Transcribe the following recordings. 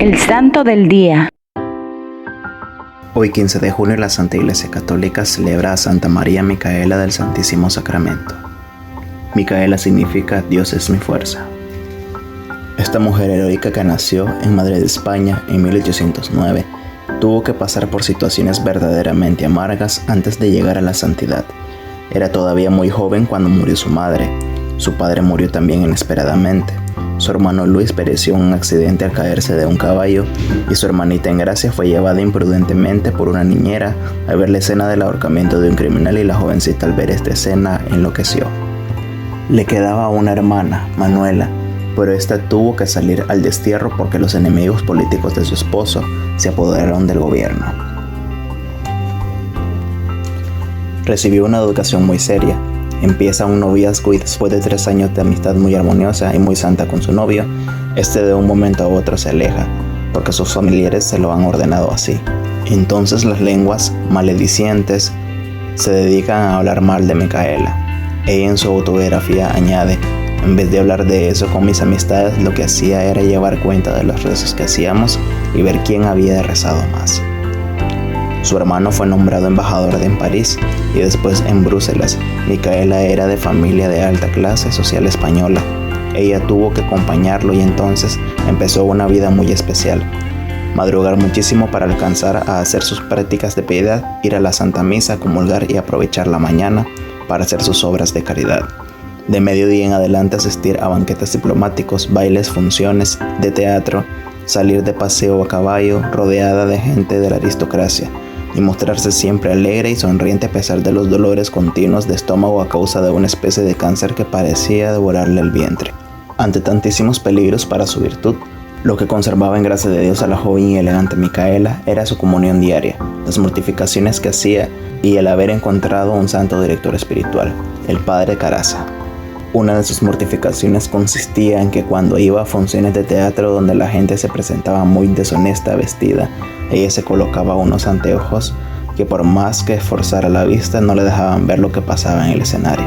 El santo del día. Hoy 15 de junio la Santa Iglesia Católica celebra a Santa María Micaela del Santísimo Sacramento. Micaela significa Dios es mi fuerza. Esta mujer heroica que nació en Madrid, España, en 1809, tuvo que pasar por situaciones verdaderamente amargas antes de llegar a la santidad. Era todavía muy joven cuando murió su madre. Su padre murió también inesperadamente. Su hermano Luis pereció en un accidente al caerse de un caballo y su hermanita Engracia fue llevada imprudentemente por una niñera a ver la escena del ahorcamiento de un criminal y la jovencita al ver esta escena enloqueció. Le quedaba una hermana, Manuela, pero esta tuvo que salir al destierro porque los enemigos políticos de su esposo se apoderaron del gobierno. Recibió una educación muy seria. Empieza un noviazgo y después de 3 años de amistad muy armoniosa y muy santa con su novio, de un momento a otro se aleja, porque sus familiares se lo han ordenado así. Entonces las lenguas maledicientes se dedican a hablar mal de Micaela. Ella en su autobiografía añade: en vez de hablar de eso con mis amistades, lo que hacía era llevar cuenta de los rezos que hacíamos y ver quién había rezado más. Su hermano fue nombrado embajador en París y después en Bruselas. Micaela era de familia de alta clase social española. Ella tuvo que acompañarlo y entonces empezó una vida muy especial. Madrugar muchísimo para alcanzar a hacer sus prácticas de piedad, ir a la Santa Misa, comulgar y aprovechar la mañana para hacer sus obras de caridad. De mediodía en adelante asistir a banquetes diplomáticos, bailes, funciones de teatro, salir de paseo a caballo rodeada de gente de la aristocracia y mostrarse siempre alegre y sonriente a pesar de los dolores continuos de estómago a causa de una especie de cáncer que parecía devorarle el vientre. Ante tantísimos peligros para su virtud, lo que conservaba en gracia de Dios a la joven y elegante Micaela era su comunión diaria, las mortificaciones que hacía y el haber encontrado un santo director espiritual, el padre Caraza. Una de sus mortificaciones consistía en que cuando iba a funciones de teatro donde la gente se presentaba muy deshonesta vestida, ella se colocaba unos anteojos que por más que esforzara la vista no le dejaban ver lo que pasaba en el escenario.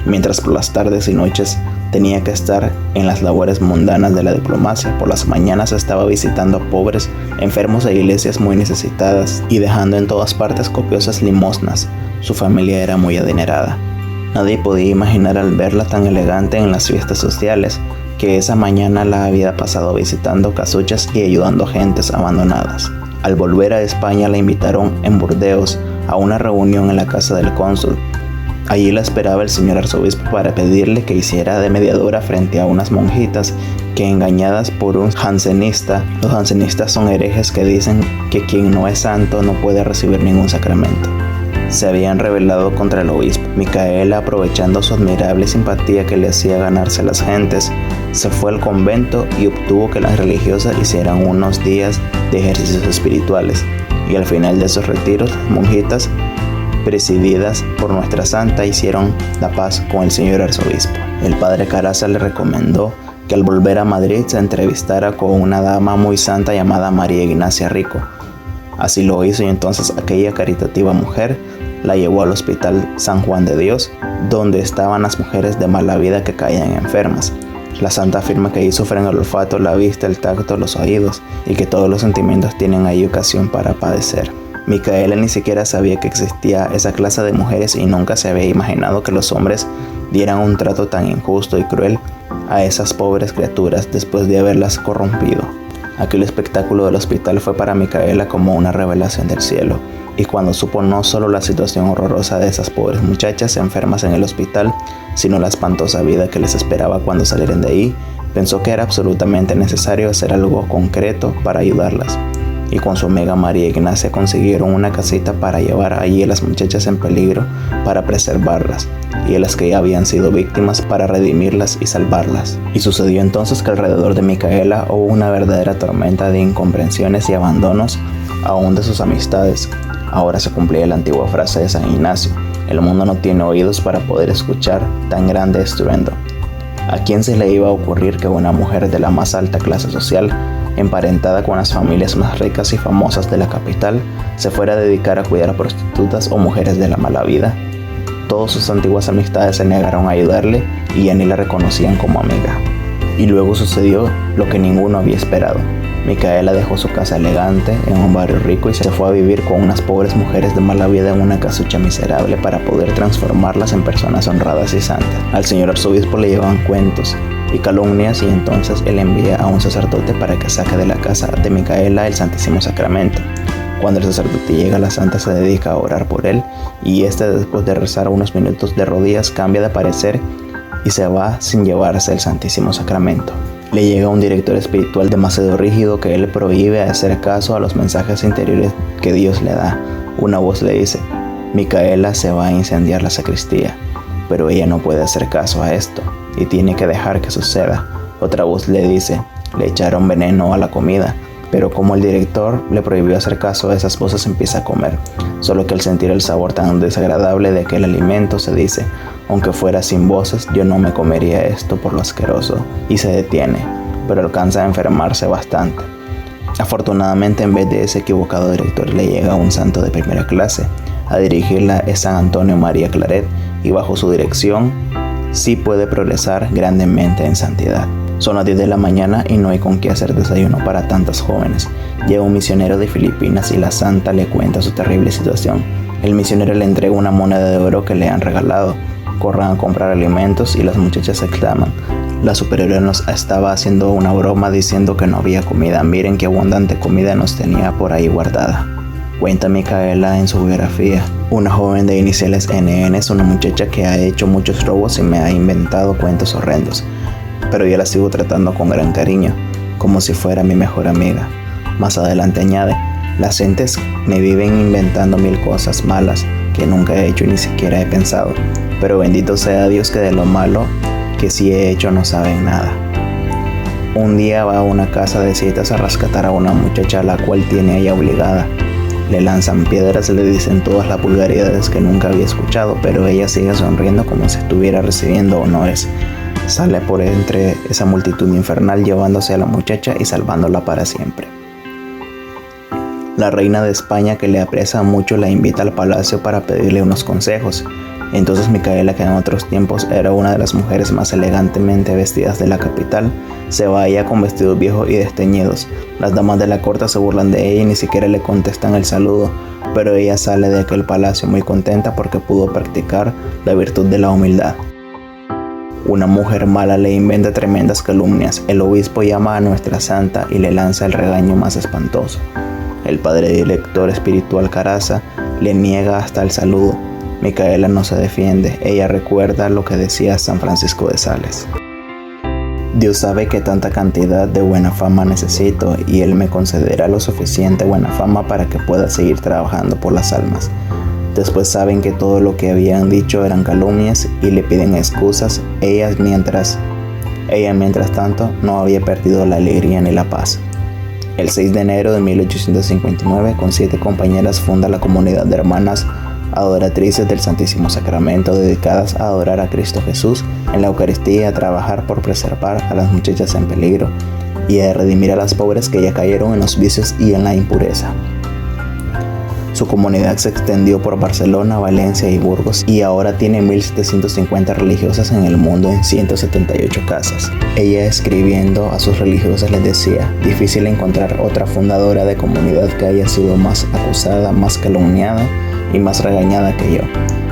Mientras por las tardes y noches tenía que estar en las labores mundanas de la diplomacia, por las mañanas estaba visitando a pobres, enfermos e iglesias muy necesitadas y dejando en todas partes copiosas limosnas. Su familia era muy adinerada. Nadie podía imaginar al verla tan elegante en las fiestas sociales que esa mañana la había pasado visitando casuchas y ayudando a gentes abandonadas. Al volver a España la invitaron en Burdeos a una reunión en la casa del cónsul. Allí la esperaba el señor arzobispo para pedirle que hiciera de mediadora frente a unas monjitas que, engañadas por un jansenista, los jansenistas son herejes que dicen que quien no es santo no puede recibir ningún sacramento, se habían rebelado contra el obispo. Micaela, aprovechando su admirable simpatía que le hacía ganarse a las gentes, se fue al convento y obtuvo que las religiosas hicieran unos días de ejercicios espirituales, y al final de esos retiros, las monjitas, presididas por nuestra santa, hicieron la paz con el señor arzobispo. El padre Caraza le recomendó que al volver a Madrid se entrevistara con una dama muy santa llamada María Ignacia Rico. Así lo hizo y entonces aquella caritativa mujer la llevó al hospital San Juan de Dios, donde estaban las mujeres de mala vida que caían enfermas. La santa afirma que allí sufren el olfato, la vista, el tacto, los oídos y que todos los sentimientos tienen ahí ocasión para padecer. Micaela ni siquiera sabía que existía esa clase de mujeres y nunca se había imaginado que los hombres dieran un trato tan injusto y cruel a esas pobres criaturas después de haberlas corrompido. Aquel espectáculo del hospital fue para Micaela como una revelación del cielo, y cuando supo no solo la situación horrorosa de esas pobres muchachas enfermas en el hospital, sino la espantosa vida que les esperaba cuando salieran de ahí, pensó que era absolutamente necesario hacer algo concreto para ayudarlas. Y con su amiga María Ignacia consiguieron una casita para llevar allí a las muchachas en peligro para preservarlas, y a las que ya habían sido víctimas para redimirlas y salvarlas. Y sucedió entonces que alrededor de Micaela hubo una verdadera tormenta de incomprensiones y abandonos aún de sus amistades. Ahora se cumplía la antigua frase de San Ignacio: el mundo no tiene oídos para poder escuchar tan grande estruendo. ¿A quién se le iba a ocurrir que una mujer de la más alta clase social, emparentada con las familias más ricas y famosas de la capital, se fuera a dedicar a cuidar a prostitutas o mujeres de la mala vida? Todas sus antiguas amistades se negaron a ayudarle y ya ni la reconocían como amiga. Y luego sucedió lo que ninguno había esperado. Micaela dejó su casa elegante en un barrio rico y se fue a vivir con unas pobres mujeres de mala vida en una casucha miserable para poder transformarlas en personas honradas y santas. Al señor arzobispo le llevaban cuentos y calumnias, y entonces él envía a un sacerdote para que saque de la casa de Micaela el Santísimo Sacramento. Cuando el sacerdote llega, la santa se dedica a orar por él, y después de rezar unos minutos de rodillas cambia de parecer y se va sin llevarse el Santísimo Sacramento. Le llega un director espiritual demasiado rígido que le prohíbe hacer caso a los mensajes interiores que Dios le da. Una voz le dice: Micaela se va a incendiar la sacristía, pero ella no puede hacer caso a esto y tiene que dejar que suceda. Otra voz le dice: le echaron veneno a la comida, pero como el director le prohibió hacer caso a esas voces, empieza a comer. Solo que al sentir el sabor tan desagradable de aquel alimento se dice: aunque fuera sin voces, yo no me comería esto por lo asqueroso, y se detiene, pero alcanza a enfermarse bastante. Afortunadamente, en vez de ese equivocado director, le llega un santo de primera clase. A dirigirla es San Antonio María Claret, y bajo su dirección sí puede progresar grandemente en santidad. Son las 10 de la mañana y no hay con qué hacer desayuno para tantas jóvenes. Llega un misionero de Filipinas y la santa le cuenta su terrible situación. El misionero le entrega una moneda de oro que le han regalado. Corren a comprar alimentos y las muchachas exclaman: la superiora nos estaba haciendo una broma diciendo que no había comida. Miren qué abundante comida nos tenía por ahí guardada. Cuenta Micaela en su biografía: una joven de iniciales NN es una muchacha que ha hecho muchos robos y me ha inventado cuentos horrendos, pero yo la sigo tratando con gran cariño, como si fuera mi mejor amiga. Más adelante añade: las gentes me viven inventando mil cosas malas que nunca he hecho y ni siquiera he pensado, pero bendito sea Dios que de lo malo que sí he hecho no saben nada. Un día va a una casa de citas a rescatar a una muchacha a la cual tiene ella obligada. Le lanzan piedras, le dicen todas las vulgaridades que nunca había escuchado, pero ella sigue sonriendo como si estuviera recibiendo honores. Sale por entre esa multitud infernal llevándose a la muchacha y salvándola para siempre. La reina de España, que le aprecia mucho, la invita al palacio para pedirle unos consejos. Entonces Micaela, que en otros tiempos era una de las mujeres más elegantemente vestidas de la capital, se va allá con vestidos viejos y desteñidos. Las damas de la corte se burlan de ella y ni siquiera le contestan el saludo, pero ella sale de aquel palacio muy contenta porque pudo practicar la virtud de la humildad. Una mujer mala le inventa tremendas calumnias. El obispo llama a nuestra santa y le lanza el regaño más espantoso. El padre director espiritual Caraza le niega hasta el saludo. Micaela no se defiende. Ella recuerda lo que decía San Francisco de Sales: Dios sabe que tanta cantidad de buena fama necesito, y Él me concederá lo suficiente buena fama para que pueda seguir trabajando por las almas. Después saben que todo lo que habían dicho eran calumnias y le piden excusas. Ella mientras tanto no había perdido la alegría ni la paz. El 6 de enero de 1859, con 7 compañeras, funda la comunidad de hermanas adoratrices del Santísimo Sacramento, dedicadas a adorar a Cristo Jesús en la Eucaristía y a trabajar por preservar a las muchachas en peligro y a redimir a las pobres que ya cayeron en los vicios y en la impureza. Su comunidad se extendió por Barcelona, Valencia y Burgos, y ahora tiene 1.750 religiosas en el mundo en 178 casas. Ella, escribiendo a sus religiosas, les decía: difícil encontrar otra fundadora de comunidad que haya sido más acusada, más calumniada y más regañada que yo.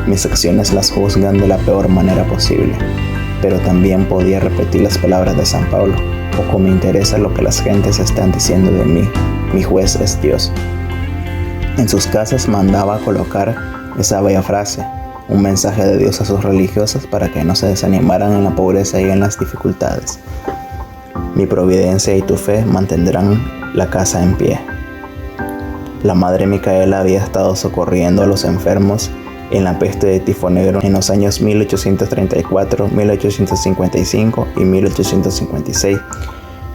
Mis acciones las juzgan de la peor manera posible. Pero también podía repetir las palabras de San Pablo: poco me interesa lo que las gentes están diciendo de mí, mi juez es Dios. En sus casas mandaba colocar esa bella frase, un mensaje de Dios a sus religiosas para que no se desanimaran en la pobreza y en las dificultades. Mi providencia y tu fe mantendrán la casa en pie. La madre Micaela había estado socorriendo a los enfermos en la peste de tifo negro en los años 1834, 1855 y 1856,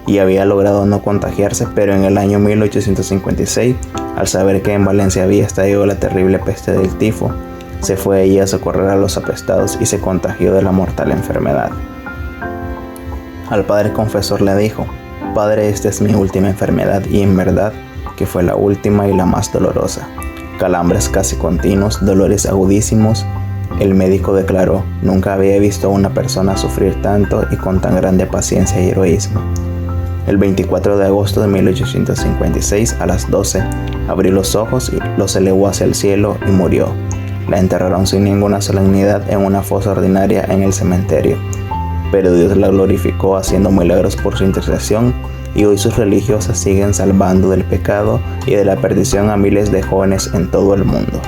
y había logrado no contagiarse, pero en el año 1856, al saber que en Valencia había estallado la terrible peste del tifo, se fue allí a socorrer a los apestados y se contagió de la mortal enfermedad. Al padre confesor le dijo: Padre, esta es mi última enfermedad, y en verdad que fue la última y la más dolorosa. Calambres casi continuos, dolores agudísimos. El médico declaró: nunca había visto a una persona sufrir tanto y con tan grande paciencia y heroísmo. El 24 de agosto de 1856 a las 12 abrió los ojos y los elevó hacia el cielo y murió. La enterraron sin ninguna solemnidad en una fosa ordinaria en el cementerio, pero Dios la glorificó haciendo milagros por su intercesión, y hoy sus religiosas siguen salvando del pecado y de la perdición a miles de jóvenes en todo el mundo.